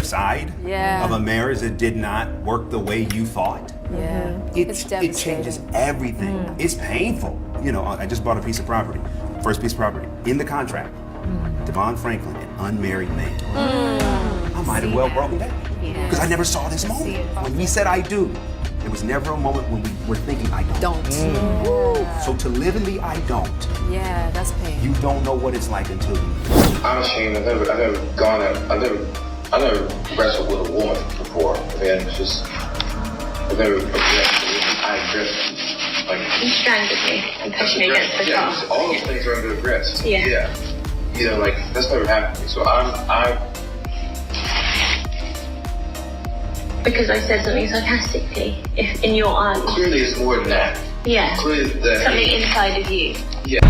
side of a marriage that did not work the way you thought, it changes everything. It's painful. You know, I just bought a piece of property, first piece of property. In the contract, Devon Franklin, an unmarried man. I might have well broken down because I never saw this moment. When we said I do, there was never a moment when we were thinking I don't. So to live in the I don't, that's pain. you don't know what it's like until you. I'm ashamed. I've never wrestled with a woman before. And it's just, I've never aggressed. You strangled me and pushed me against the car. All those things are under aggressive. Yeah. You know, like, that's never happened to me. So because I said something sarcastically, if in your eyes. Clearly it's more than that. Yeah. Clearly something inside of you. Yeah.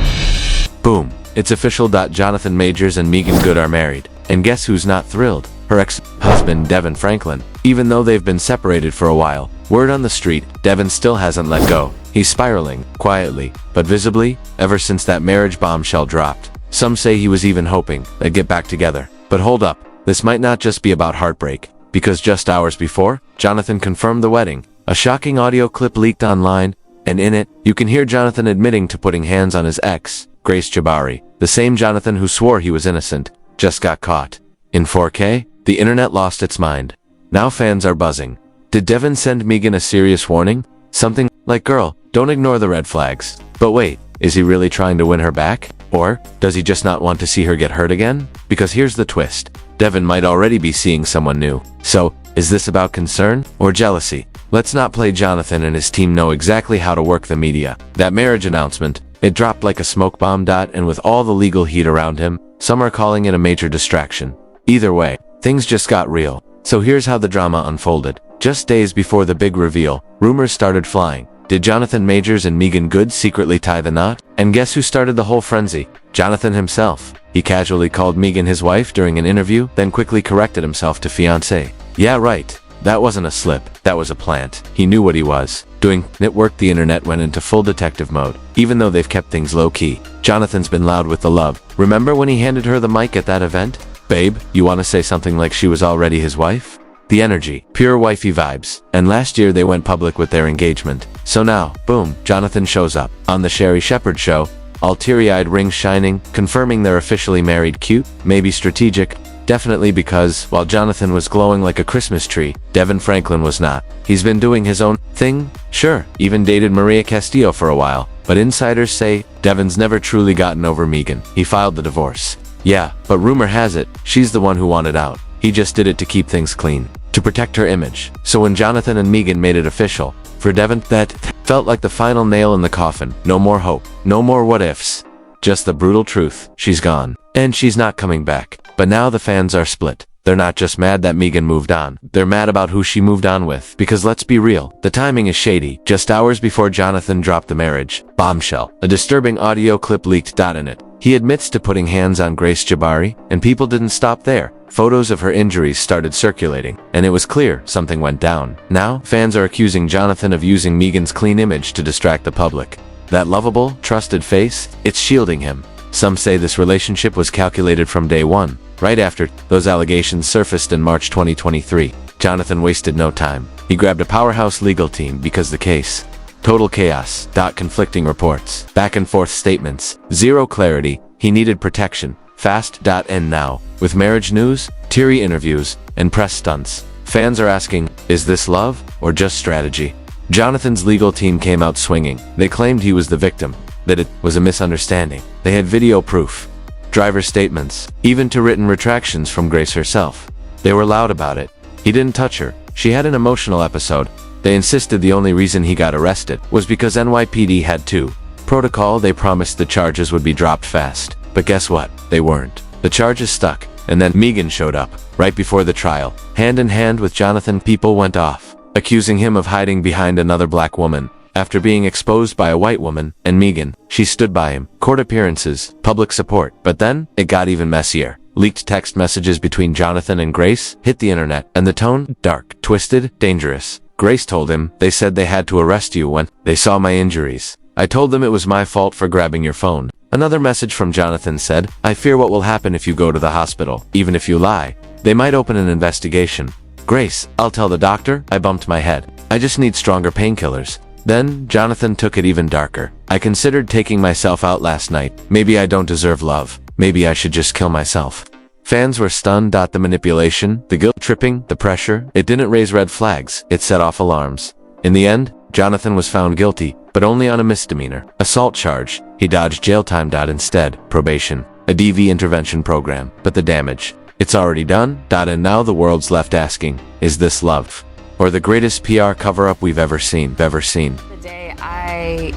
Boom. It's official. Jonathan Majors and Meagan Good are married. And guess who's not thrilled? Her ex-husband, Devon Franklin. Even though they've been separated for a while, word on the street, Devon still hasn't let go. He's spiraling, quietly, but visibly, ever since that marriage bombshell dropped. Some say he was even hoping they'd get back together. But hold up, this might not just be about heartbreak. Because just hours before, Jonathan confirmed the wedding. A shocking audio clip leaked online, and in it, you can hear Jonathan admitting to putting hands on his ex, Grace Jabari. The same Jonathan who swore he was innocent, just got caught. In 4K, the internet lost its mind. Now fans are buzzing. Did Devon send Meagan a serious warning? Something like, girl, don't ignore the red flags. But wait, is he really trying to win her back? Or does he just not want to see her get hurt again? Because here's the twist. Devon might already be seeing someone new. So, is this about concern or jealousy? Let's not play Jonathan and his team know exactly how to work the media. That marriage announcement, it dropped like a smoke bomb. And with all the legal heat around him, some are calling it a major distraction. Either way, things just got real. So here's how the drama unfolded. Just days before the big reveal, rumors started flying. Did Jonathan Majors and Meagan Good secretly tie the knot? And guess who started the whole frenzy? Jonathan himself. He casually called Meagan his wife during an interview, then quickly corrected himself to fiancé. Yeah, right. That wasn't a slip. That was a plant. He knew what he was doing. It worked. The internet went into full detective mode. Even though they've kept things low-key, Jonathan's been loud with the love. Remember when he handed her the mic at that event? Babe, you want to say something like she was already his wife? The energy, pure wifey vibes. And last year they went public with their engagement. So now, boom, Jonathan shows up on the Sherry Shepherd show, all teary-eyed, rings shining, confirming they're officially married. Cute, maybe strategic, definitely, because while Jonathan was glowing like a Christmas tree, Devon Franklin was not. He's been doing his own thing, sure, even dated Maria Castillo for a while, but insiders say Devon's never truly gotten over Meagan. He filed the divorce. Yeah, but rumor has it, she's the one who wanted out. He just did it to keep things clean, to protect her image. So when Jonathan and Meagan made it official, for Devon, that felt like the final nail in the coffin. No more hope, no more what ifs. Just the brutal truth, she's gone. And she's not coming back. But now the fans are split. They're not just mad that Meagan moved on, they're mad about who she moved on with. Because let's be real, the timing is shady. Just hours before Jonathan dropped the marriage bombshell, a disturbing audio clip leaked. In it, he admits to putting hands on Grace Jabari, and people didn't stop there. Photos of her injuries started circulating, and it was clear something went down. Now, fans are accusing Jonathan of using Meagan's clean image to distract the public. That lovable, trusted face, it's shielding him. Some say this relationship was calculated from day one. Right after those allegations surfaced in March 2023, Jonathan wasted no time. He grabbed a powerhouse legal team because the case. Total chaos. Conflicting reports. Back and forth statements. Zero clarity. He needed protection. Fast. And now, with marriage news, teary interviews, and press stunts, fans are asking, is this love or just strategy? Jonathan's legal team came out swinging. They claimed he was the victim, that it was a misunderstanding. They had video proof, driver statements, even to written retractions from Grace herself. They were loud about it. He didn't touch her. She had an emotional episode. They insisted the only reason he got arrested was because NYPD had to protocol. They promised the charges would be dropped fast. But guess what? They weren't. The charges stuck. And then Meagan showed up, right before the trial. Hand in hand with Jonathan, people went off, accusing him of hiding behind another black woman. After being exposed by a white woman, and Meagan, she stood by him. Court appearances, public support. But then, it got even messier. Leaked text messages between Jonathan and Grace hit the internet, and the tone, dark, twisted, dangerous. Grace told him, they said they had to arrest you when they saw my injuries. I told them it was my fault for grabbing your phone. Another message from Jonathan said, I fear what will happen if you go to the hospital. Even if you lie, they might open an investigation. Grace, I'll tell the doctor, I bumped my head. I just need stronger painkillers. Then, Jonathan took it even darker. I considered taking myself out last night. Maybe I don't deserve love. Maybe I should just kill myself. Fans were stunned. The manipulation, the guilt tripping, the pressure, it didn't raise red flags. It set off alarms. In the end, Jonathan was found guilty, but only on a misdemeanor assault charge. He dodged jail time. Instead, probation, a DV intervention program. But the damage, it's already done. And now the world's left asking, is this love? Or the greatest PR cover-up we've ever seen? The day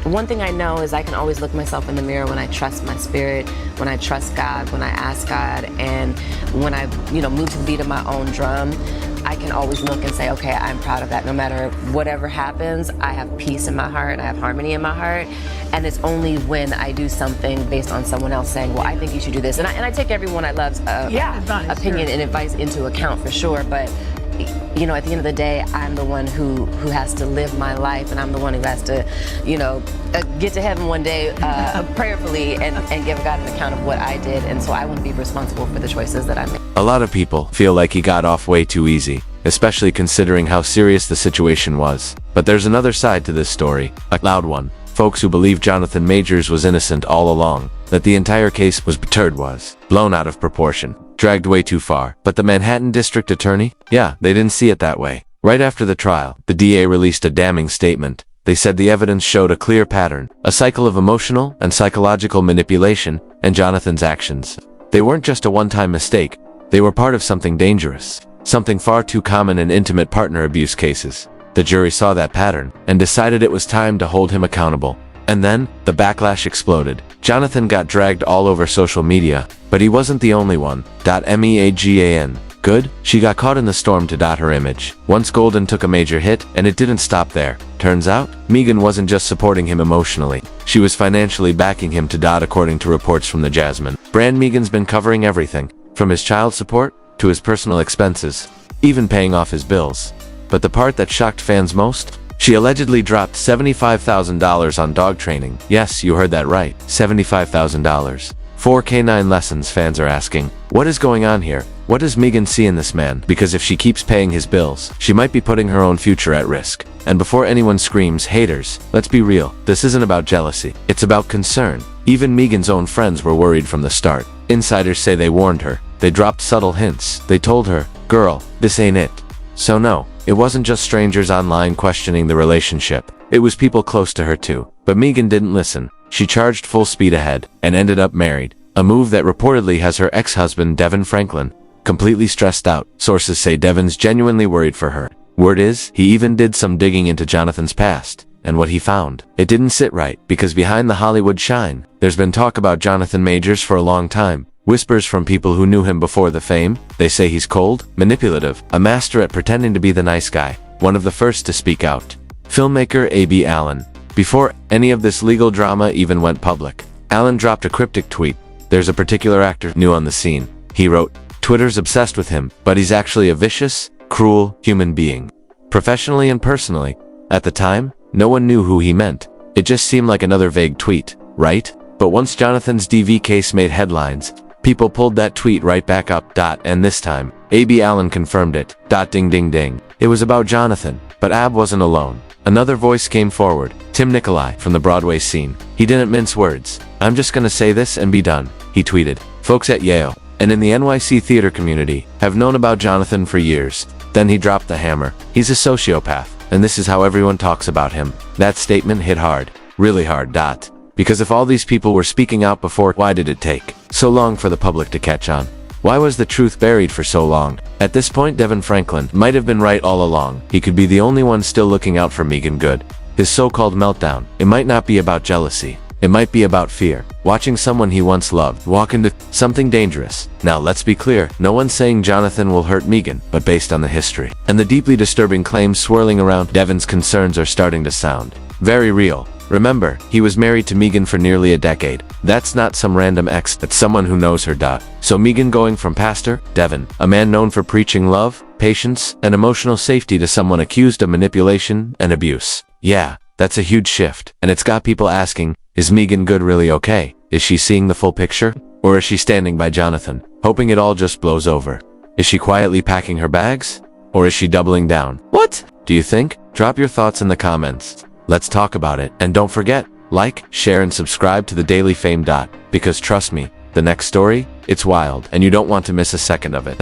one thing I know is I can always look myself in the mirror when I trust my spirit, when I trust God, when I ask God, and when I, move to the beat of my own drum. I can always look and say, okay, I'm proud of that. No matter whatever happens, I have peace in my heart, I have harmony in my heart, and it's only when I do something based on someone else saying, well, I think you should do this. And I take everyone I love's opinion and advice into account for sure, but at the end of the day, I'm the one who has to live my life, and I'm the one who has to, get to heaven one day prayerfully and give God an account of what I did. And so I wouldn't be responsible for the choices that I made. A lot of people feel like he got off way too easy, especially considering how serious the situation was. But there's another side to this story, a loud one. Folks who believe Jonathan Majors was innocent all along, that the entire case was blown out of proportion, dragged way too far. But the Manhattan District Attorney? Yeah, they didn't see it that way. Right after the trial, the DA released a damning statement. They said the evidence showed a clear pattern, a cycle of emotional and psychological manipulation, and Jonathan's actions. They weren't just a one-time mistake. They were part of something dangerous, something far too common in intimate partner abuse cases. The jury saw that pattern and decided it was time to hold him accountable. And then, the backlash exploded. Jonathan got dragged all over social media, but he wasn't the only one. Meagan Good, she got caught in the storm to her image. Once Golden took a major hit, and it didn't stop there. Turns out, Meagan wasn't just supporting him emotionally. She was financially backing him to according to reports from the Jasmine brand. Meagan's been covering everything, from his child support, to his personal expenses, even paying off his bills. But the part that shocked fans most? She allegedly dropped $75,000 on dog training. Yes, you heard that right, $75,000. 4 canine lessons. Fans are asking, what is going on here? What does Meagan see in this man? Because if she keeps paying his bills, she might be putting her own future at risk. And before anyone screams, haters, let's be real, this isn't about jealousy, it's about concern. Even Meagan's own friends were worried from the start. Insiders say they warned her. They dropped subtle hints. They told her, girl, this ain't it. So no, it wasn't just strangers online questioning the relationship. It was people close to her too. But Meagan didn't listen. She charged full speed ahead and ended up married. A move that reportedly has her ex-husband Devon Franklin completely stressed out. Sources say Devon's genuinely worried for her. Word is, he even did some digging into Jonathan's past. And what he found, it didn't sit right, because behind the Hollywood shine, there's been talk about Jonathan Majors for a long time. Whispers from people who knew him before the fame. They say he's cold, manipulative, a master at pretending to be the nice guy. One of the first to speak out, filmmaker A.B. Allen. Before any of this legal drama even went public, Allen dropped a cryptic tweet. There's a particular actor new on the scene. He wrote, Twitter's obsessed with him, but he's actually a vicious, cruel human being. Professionally and personally. At the time, no one knew who he meant. It just seemed like another vague tweet, right? But once Jonathan's DV case made headlines, people pulled that tweet right back up. And this time, A.B. Allen confirmed it. Ding ding ding. It was about Jonathan, but Ab wasn't alone. Another voice came forward, Tim Nicolai from the Broadway scene. He didn't mince words. I'm just gonna say this and be done, he tweeted. Folks at Yale, and in the NYC theater community, have known about Jonathan for years. Then he dropped the hammer. He's a sociopath, and this is how everyone talks about him. That statement hit hard. Really hard. Because if all these people were speaking out before, why did it take so long for the public to catch on? Why was the truth buried for so long? At this point, Devon Franklin might have been right all along. He could be the only one still looking out for Meagan Good. His so-called meltdown, it might not be about jealousy. It might be about fear. Watching someone he once loved walk into something dangerous. Now let's be clear, no one's saying Jonathan will hurt Meagan, but based on the history and the deeply disturbing claims swirling around, Devon's concerns are starting to sound very real. Remember, he was married to Meagan for nearly a decade. That's not some random ex, that's someone who knows her. So Meagan going from pastor, Devon, a man known for preaching love, patience, and emotional safety, to someone accused of manipulation and abuse. Yeah, that's a huge shift, and it's got people asking, Is Meagan Good really okay? Is she seeing the full picture? Or is she standing by Jonathan, hoping it all just blows over? Is she quietly packing her bags? Or is she doubling down? What do you think? Drop your thoughts in the comments. Let's talk about it. And don't forget, like, share, and subscribe to the Daily Fame. Because trust me, the next story, it's wild, and you don't want to miss a second of it.